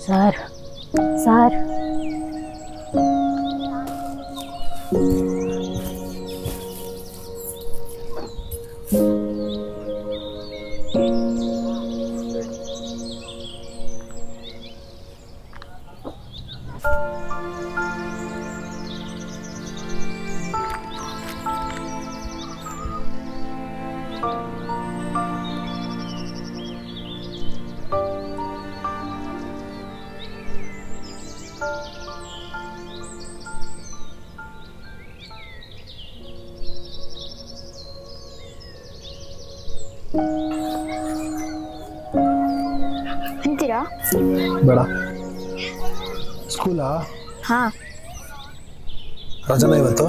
Sir sir ತಿಂತೀರಾ? ಬೇಡ. ಸ್ಕೂಲಾ? ಹಾ. ರಜನ ಇವತ್ತು?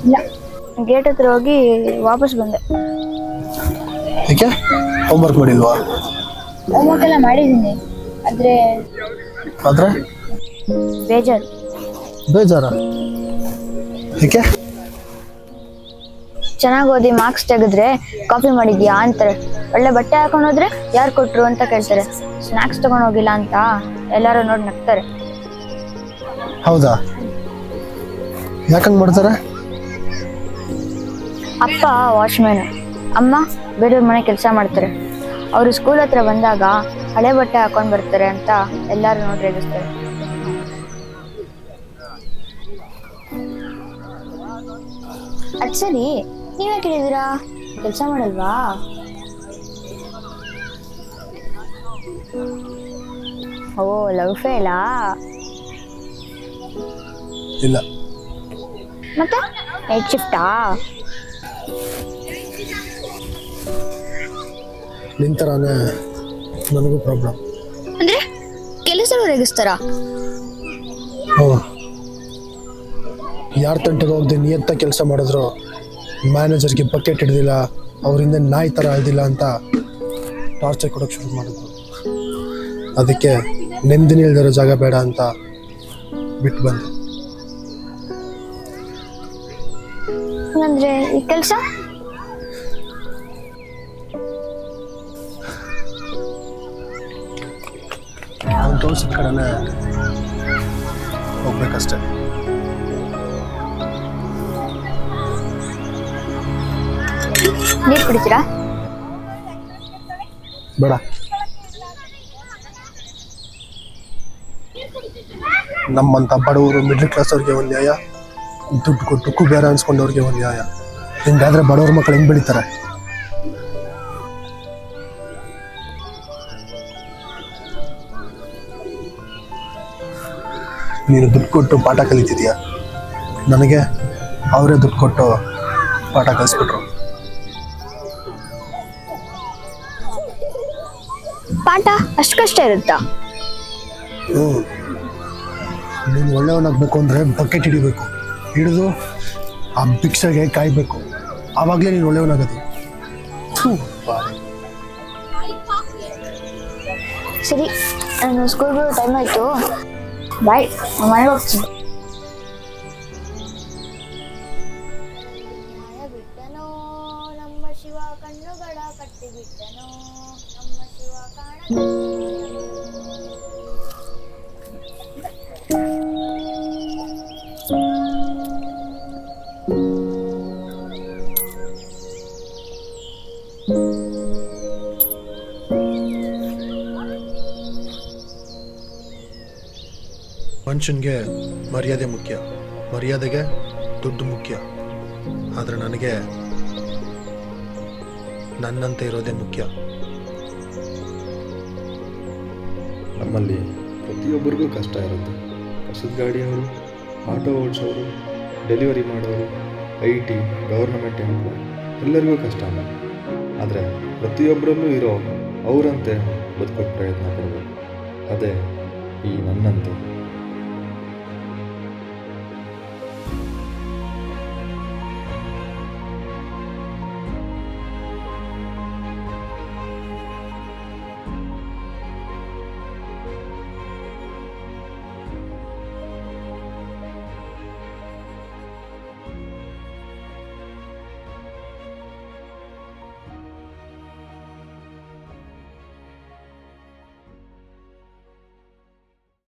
ಇಲ್ಲ, ಗೇಟ್ ಹತ್ರ ಹೋಗಿ ವಾಪಸ್ ಬಂದೆ. ಏಕೆ? ಹೋಮ್ವರ್ಕ್ ಮಾಡಿಲ್ವಾ? ಹೋಮ್ವರ್ಕ್ ಎಲ್ಲ ಮಾಡಿದ್ದೀನಿ, ಆದ್ರೆ ಬೇಜಾರು. ಬೇಜಾರಾ? ಏಕೆ? ಚೆನ್ನಾಗಿ ಓದಿ ಮಾರ್ಕ್ಸ್ ತೆಗೆದ್ರೆ ಕಾಪಿ ಮಾಡಿದ್ಯಾ ಅಂತಾರೆ. ಒಳ್ಳೆ ಬಟ್ಟೆ ಹಾಕೊಂಡು ಹೋದ್ರೆ ಯಾರು ಕೊಟ್ರು ಅಂತ ಕೇಳ್ತಾರೆ. ಸ್ನಾಕ್ಸ್ ತಗೊಂಡು ಹೋಗಿಲ್ಲ ಅಂತ ಎಲ್ಲರೂ ನೋಡಿ ನಗ್ತಾರೆ. ಹೌದಾ? ಯಾಕಂಗ್ ಮಾಡ್ತಾರೆ? ಅಪ್ಪ ವಾಚ್ಮ್ಯಾನ್, ಅಮ್ಮ ಬೇರೆಯವ್ರ ಮನೆ ಕೆಲಸ ಮಾಡ್ತಾರೆ. ಅವರು ಸ್ಕೂಲ್ ಹತ್ರ ಬಂದಾಗ ಹಳೆ ಬಟ್ಟೆ ಹಾಕೊಂಡು ಬರ್ತಾರೆ ಅಂತ ಎಲ್ಲರೂ ನೋಡಿ ರೇಗಿಸ್ತಾರೆ. ಅದ್ ಸರಿ, ನೀವೇ ಕೇಳಿದಿರಾ, ಕೆಲಸ ಮಾಡಲ್ವಾ? ಓ, ಲವ್ ಫೇಲಾ? ಇಲ್ಲ. ಮತ್ತೆ ನೈಟ್ ಶಿಫ್ಟಾ? ನಿಂತರಾನೆ ನನಗೂ ಪ್ರಾಬ್ಲಮ್. ಅಂದ್ರೆ ಕೆಲಸಗಳು ರೇಗಿಸ್ತಾರ? ಹ್ಞೂ. ಯಾರ ತಂಟೆಗೆ ಹೋಗದೆ ನಿಯತ್ತ ಕೆಲಸ ಮಾಡಿದ್ರು ಮ್ಯಾನೇಜರ್ಗೆ ಬಕೆಟ್ ಹಿಡ್ದಿಲ್ಲ, ಅವರಿಂದ ನಾಯಿ ಥರ ಹಿಡ್ದಿಲ್ಲ ಅಂತ ಟಾರ್ಚರ್ ಕೊಡೋಕೆ ಶುರು ಮಾಡಿದ್ರು. ಅದಕ್ಕೆ ನೆಮ್ಮದಿನ ಇಲ್ದಿರೋ ಜಾಗ ಬೇಡ ಅಂತ ಬಿಟ್ಟು ಬಂದೆ. ಅಂದ್ರೆ ಈ ಕೆಲಸ ಅವ್ನು ತೋರಿಸಿದ ಕಡೆನೇ ಹೋಗ್ಬೇಕಷ್ಟೆ. ನೀರು ಕುಡಿತೀರಾ? ಬೇಡ. ನಮ್ಮಂಥ ಬಡವರು ಮಿಡ್ಲ್ ಕ್ಲಾಸ್ ಅವ್ರಿಗೆ ಒಂದು ನ್ಯಾಯ, ದುಡ್ಡು ಕೊಟ್ಟು ಕುಬೇರ ಅನ್ಸ್ಕೊಂಡವ್ರಿಗೆ ಒಂದು ನ್ಯಾಯ. ಹಿಂಗಾದ್ರೆ ಬಡವ್ರ ಮಕ್ಕಳು ಹೆಂಗೆ ಬೆಳೀತಾರೆ? ನೀನು ದುಡ್ಡು ಕೊಟ್ಟು ಪಾಠ ಕಲಿತಿದ್ಯಾ, ನನಗೆ ಅವರೇ ದುಡ್ಡು ಕೊಟ್ಟು ಪಾಠ ಕಲಿಸ್ಬಿಟ್ರು. ಪಾಠ ಅಷ್ಟು ಕಷ್ಟ ಇರುತ್ತಾ? ನೀನು ಒಳ್ಳೆಯವನಾಗಬೇಕು ಅಂದರೆ ಬಕೆಟ್ ಹಿಡಿಬೇಕು, ಹಿಡಿದು ಆ ಭಿಕ್ಷೆಗೆ ಕಾಯಬೇಕು, ಆವಾಗಲೇ ನೀನು ಒಳ್ಳೆಯವನಾಗೋದು. ಸರಿ, ನಾನು ಸ್ಕೂಲ್ಗೆ ಟೈಮ್ ಆಯಿತು, ಬಾಯ್, ಮನೆಗೆ ಹೋಗ್ತೀನಿ. ಬಿಟ್ಟನೋ ನಮ್ಮ ಶಿವ, ಕಣ್ಣುಗಳ ಕಟ್ಟಿ ಬಿಟ್ಟನೋ ನಮ್ಮ ಶಿವ ಕಾಣ. ಮನುಷ್ಯನಿಗೆ ಮರ್ಯಾದೆ ಮುಖ್ಯ, ಮರ್ಯಾದೆಗೆ ದುಡ್ಡು ಮುಖ್ಯ. ಆದರೆ ನನಗೆ ನನ್ನಂತೆ ಇರೋದೇ ಮುಖ್ಯ. ನಮ್ಮಲ್ಲಿ ಪ್ರತಿಯೊಬ್ಬರಿಗೂ ಕಷ್ಟ ಇರುತ್ತೆ. ಕಸದ ಗಾಡಿಯವರು, ಆಟೋ ಓಡಿಸೋರು, ಡೆಲಿವರಿ ಮಾಡೋರು, IT, ಗೌರ್ನಮೆಂಟ್ ಎಂಪ್ಲಾಯ್, ಎಲ್ಲರಿಗೂ ಕಷ್ಟನೇ. ಆದರೆ ಪ್ರತಿಯೊಬ್ಬರಲ್ಲೂ ಇರೋ ಅವರಂತೆ ಬದುಕೋಕ್ಕೆ ಪ್ರಯತ್ನ ಪಡಬೇಕು. ಅದೇ ಈ ನನ್ನಂತೆ.